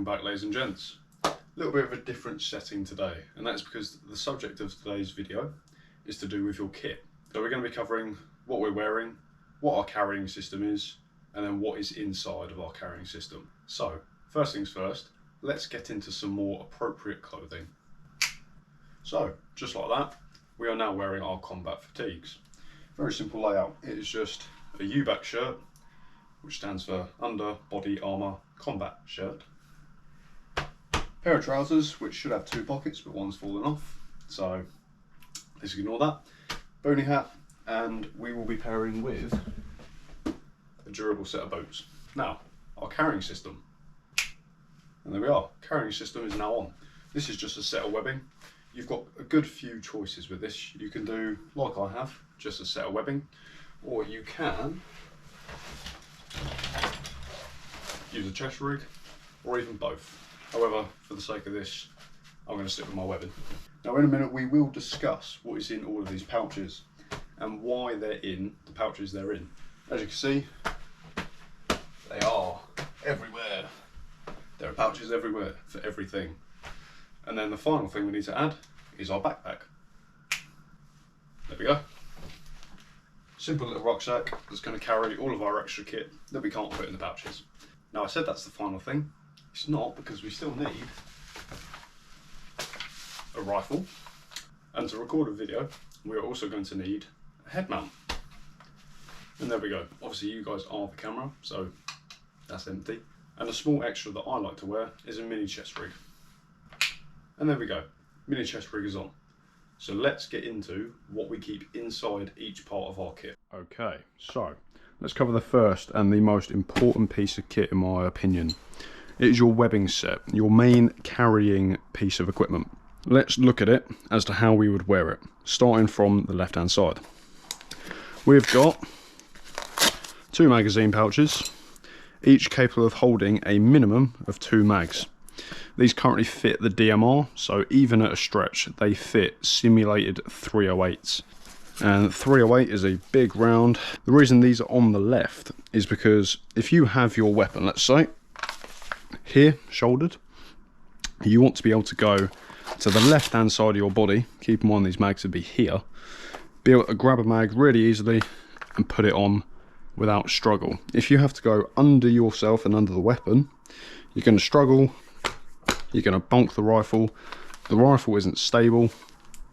back, ladies and gents. A little bit of a different setting today, and that's because the subject of today's video is to do with your kit. So we're going to be covering what we're wearing, what our carrying system is, and then what is inside of our carrying system. So first things first, let's get into some more appropriate clothing. So just like that, we are now wearing our combat fatigues. Very simple layout. It is just a U-back shirt, which stands for Under Body Armour Combat Shirt. Pair of trousers, which should have two pockets, but one's fallen off, so let's ignore that. Bony hat, and we will be pairing with a durable set of boots. Now, our carrying system. And there we are, carrying system is now on. This is just a set of webbing. You've got a good few choices with this. You can do, like I have, just a set of webbing, or you can use a chest rig, or even both. However, for the sake of this, I'm going to stick with my webbing. Now in a minute we will discuss what is in all of these pouches and why they're in the pouches they're in. As you can see, they are everywhere. There are pouches everywhere for everything. And then the final thing we need to add is our backpack. There we go. Simple little rucksack that's going to carry all of our extra kit that we can't put in the pouches. Now I said that's the final thing. It's not, because we still need a rifle, and to record a video we are also going to need a head mount. And there we go. Obviously you guys are the camera, so that's empty. And a small extra that I like to wear is a mini chest rig. And there we go, mini chest rig is on. So let's get into what we keep inside each part of our kit. Okay, so let's cover the first and the most important piece of kit in my opinion. It is your webbing set, your main carrying piece of equipment. Let's look at it as to how we would wear it, starting from the left hand side. We've got two magazine pouches, each capable of holding a minimum of 2 mags. These currently fit the DMR, so even at a stretch they fit simulated 308s. And 308 is a big round. The reason these are on the left is because if you have your weapon, let's say, here, shouldered, you want to be able to go to the left hand side of your body, keep in mind these mags would be here, be able to grab a mag really easily and put it on without struggle. If you have to go under yourself and under the weapon, you're going to struggle, you're going to bonk the rifle isn't stable,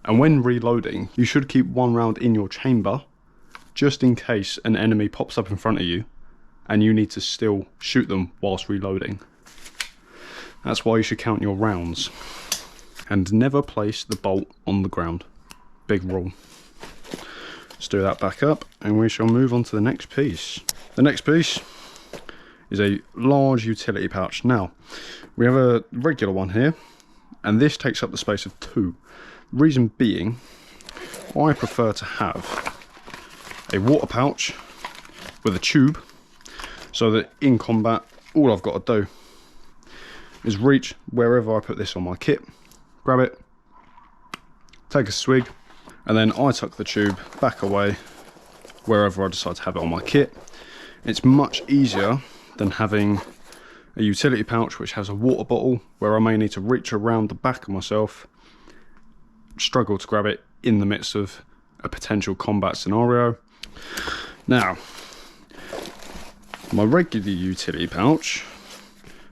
and when reloading you should keep one round in your chamber just in case an enemy pops up in front of you and you need to still shoot them whilst reloading. That's why you should count your rounds. And never place the bolt on the ground. Big rule. Let's do that back up and we shall move on to the next piece. The next piece is a large utility pouch. Now, we have a regular one here, and this takes up the space of 2. Reason being, I prefer to have a water pouch with a tube, so that in combat, all I've got to do is reach wherever I put this on my kit, grab it, take a swig, and then I tuck the tube back away wherever I decide to have it on my kit. It's much easier than having a utility pouch which has a water bottle where I may need to reach around the back of myself, struggle to grab it in the midst of a potential combat scenario. Now, my regular utility pouch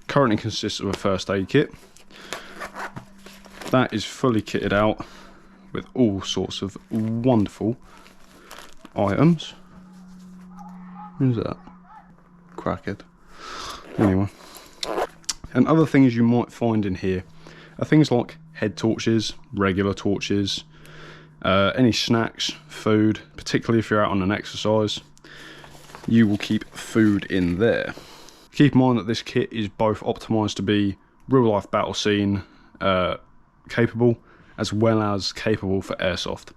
currently consists of a first aid kit. That is fully kitted out with all sorts of wonderful items. Who's that? Crackhead. Anyway. And other things you might find in here are things like head torches, regular torches, any snacks, food, particularly if you're out on an exercise. You will keep food in there. Keep in mind that this kit is both optimised to be real life battle scene capable, as well as capable for airsoft.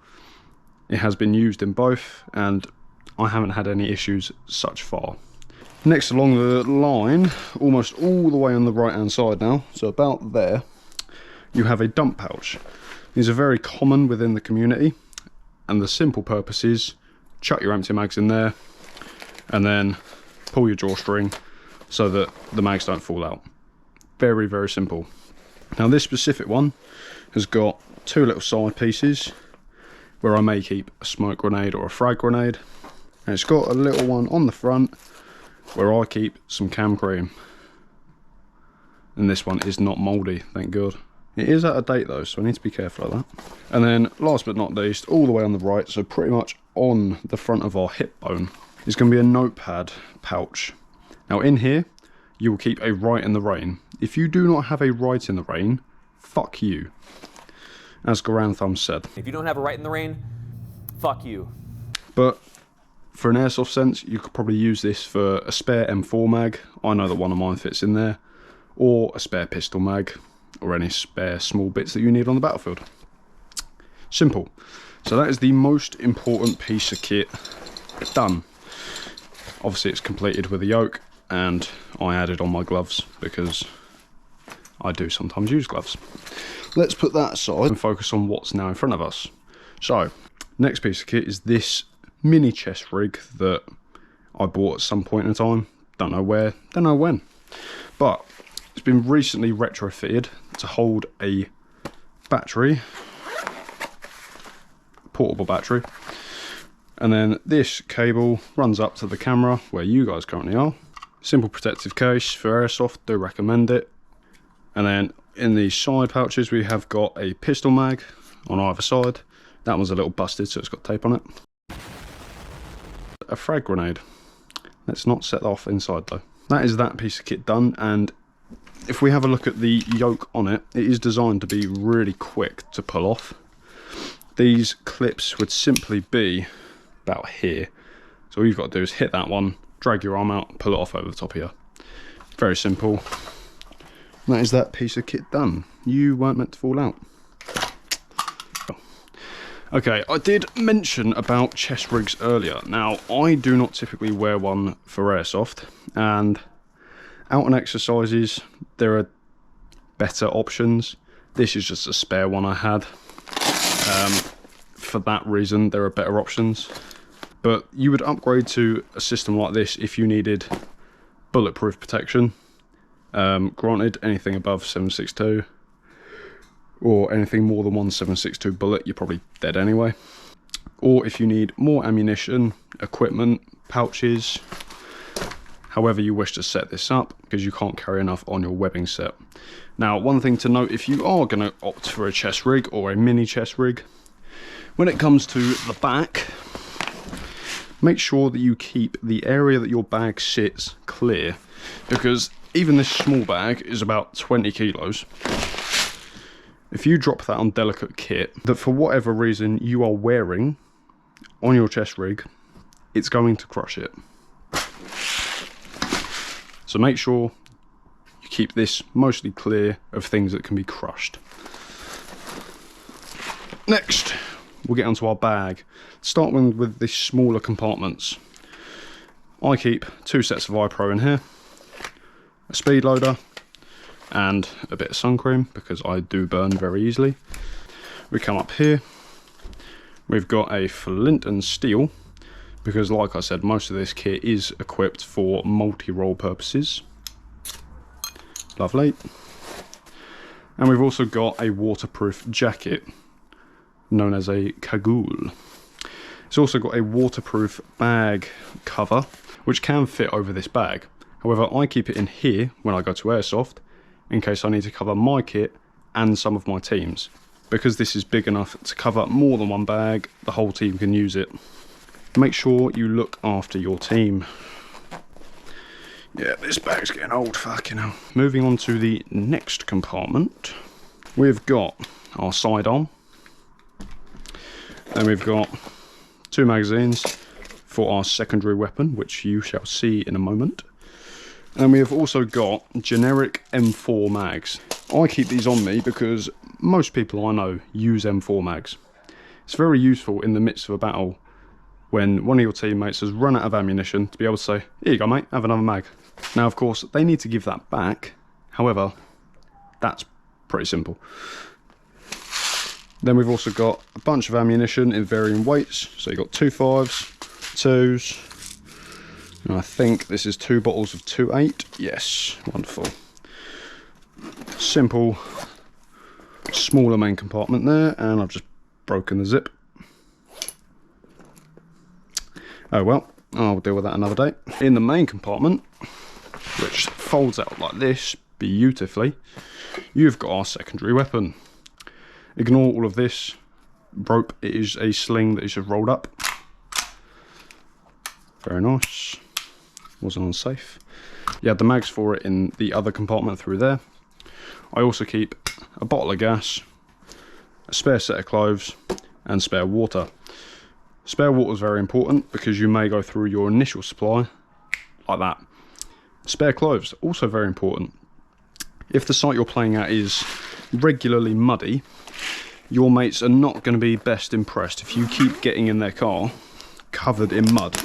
It has been used in both and I haven't had any issues such far. Next along the line, almost all the way on the right hand side now, so about there, you have a dump pouch. These are very common within the community, and the simple purpose is chuck your empty mags in there and then pull your drawstring so that the mags don't fall out. very, very simple. Now this specific one has got two little side pieces where I may keep a smoke grenade or a frag grenade. And it's got a little one on the front where I keep some cam cream. And this one is not mouldy, thank God. It is out of date though, so I need to be careful of that. And then last but not least, all the way on the right, so pretty much on the front of our hip bone, is going to be a notepad pouch. Now in here, you will keep a Right in the Rain. If you do not have a Right in the Rain, fuck you. As Garand Thumb said. If you don't have a Right in the Rain, fuck you. But for an airsoft sense, you could probably use this for a spare M4 mag. I know that one of mine fits in there. Or a spare pistol mag, or any spare small bits that you need on the battlefield. Simple. So that is the most important piece of kit done. Obviously it's completed with a yoke, and I added on my gloves because I do sometimes use gloves. Let's put that aside and focus on what's now in front of us. So, next piece of kit is this mini chest rig that I bought at some point in time. Don't know where, don't know when. But it's been recently retrofitted to hold a battery, portable battery, and then this cable runs up to the camera where you guys currently are. Simple protective case for airsoft, do recommend it. And then in the side pouches we have got a pistol mag on either side. That one's a little busted, so it's got tape on it. A frag grenade. Let's not set that off inside though. That is that piece of kit done, and if we have a look at the yoke on it, it is designed to be really quick to pull off. These clips would simply be about here. So all you've got to do is hit that one, drag your arm out, pull it off over the top here. Very simple. And that is that piece of kit done. You weren't meant to fall out. Okay, I did mention about chest rigs earlier. Now, I do not typically wear one for airsoft, and out on exercises, there are better options. This is just a spare one I had. For that reason, there are better options. But you would upgrade to a system like this if you needed bulletproof protection. Granted, anything above 7.62 or anything more than one 7.62 bullet, you're probably dead anyway. Or if you need more ammunition, equipment, pouches, however you wish to set this up, because you can't carry enough on your webbing set. Now, one thing to note, if you are going to opt for a chest rig or a mini chest rig, when it comes to the back, make sure that you keep the area that your bag sits clear, because even this small bag is about 20 kilos. If you drop that on delicate kit that for whatever reason you are wearing on your chest rig, it's going to crush it. So make sure you keep this mostly clear of things that can be crushed. Next, we'll get onto our bag. Starting with the smaller compartments. I keep 2 sets of iPro in here, a speed loader, and a bit of sun cream because I do burn very easily. We come up here, we've got a flint and steel, because like I said, most of this kit is equipped for multi-role purposes. Lovely. And we've also got a waterproof jacket known as a cagoule. It's also got a waterproof bag cover which can fit over this bag. However, I keep it in here when I go to airsoft in case I need to cover my kit and some of my team's. Because this is big enough to cover more than one bag, the whole team can use it. Make sure you look after your team. Yeah, this bag's getting old, fucking hell. Moving on to the next compartment, we've got our sidearm. Then we've got 2 magazines for our secondary weapon, which you shall see in a moment. And we have also got generic M4 mags. I keep these on me because most people I know use M4 mags. It's very useful in the midst of a battle when one of your teammates has run out of ammunition to be able to say, here you go mate, have another mag. Now of course they need to give that back, however that's pretty simple. Then we've also got a bunch of ammunition in varying weights, so you've got 2 5s, 2s, and I think this is 2 bottles of 2.8, yes, wonderful. simple, smaller main compartment there, and I've just broken the zip. Oh well, I'll deal with that another day. In the main compartment, which folds out like this beautifully, you've got our secondary weapon. Ignore all of this rope, it is a sling that is just rolled up. Very nice. Wasn't unsafe. You had the mags for it in the other compartment through there. I also keep a bottle of gas, a spare set of cloves, and spare water. Spare water is very important because you may go through your initial supply like that. Spare cloves, also very important. If the site you're playing at is regularly muddy, your mates are not going to be best impressed if you keep getting in their car covered in mud,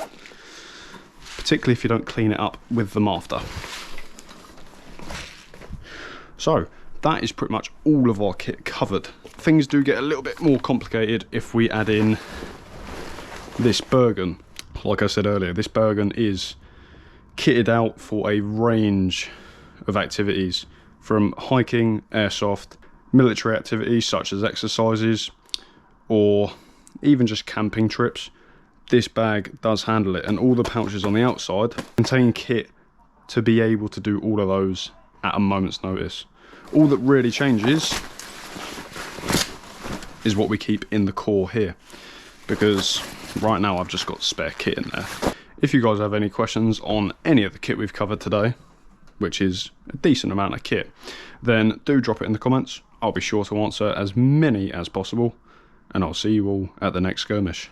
particularly if you don't clean it up with them after. So that is pretty much all of our kit covered. Things do get a little bit more complicated if we add in this Bergen. Like I said earlier, this Bergen is kitted out for a range of activities, from hiking, airsoft, military activities such as exercises, or even just camping trips. This bag does handle it, and all the pouches on the outside contain kit to be able to do all of those at a moment's notice. All that really changes is what we keep in the core here, because right now I've just got spare kit in there. If you guys have any questions on any of the kit we've covered today, which is a decent amount of kit, then do drop it in the comments. I'll be sure to answer as many as possible, and I'll see you all at the next skirmish.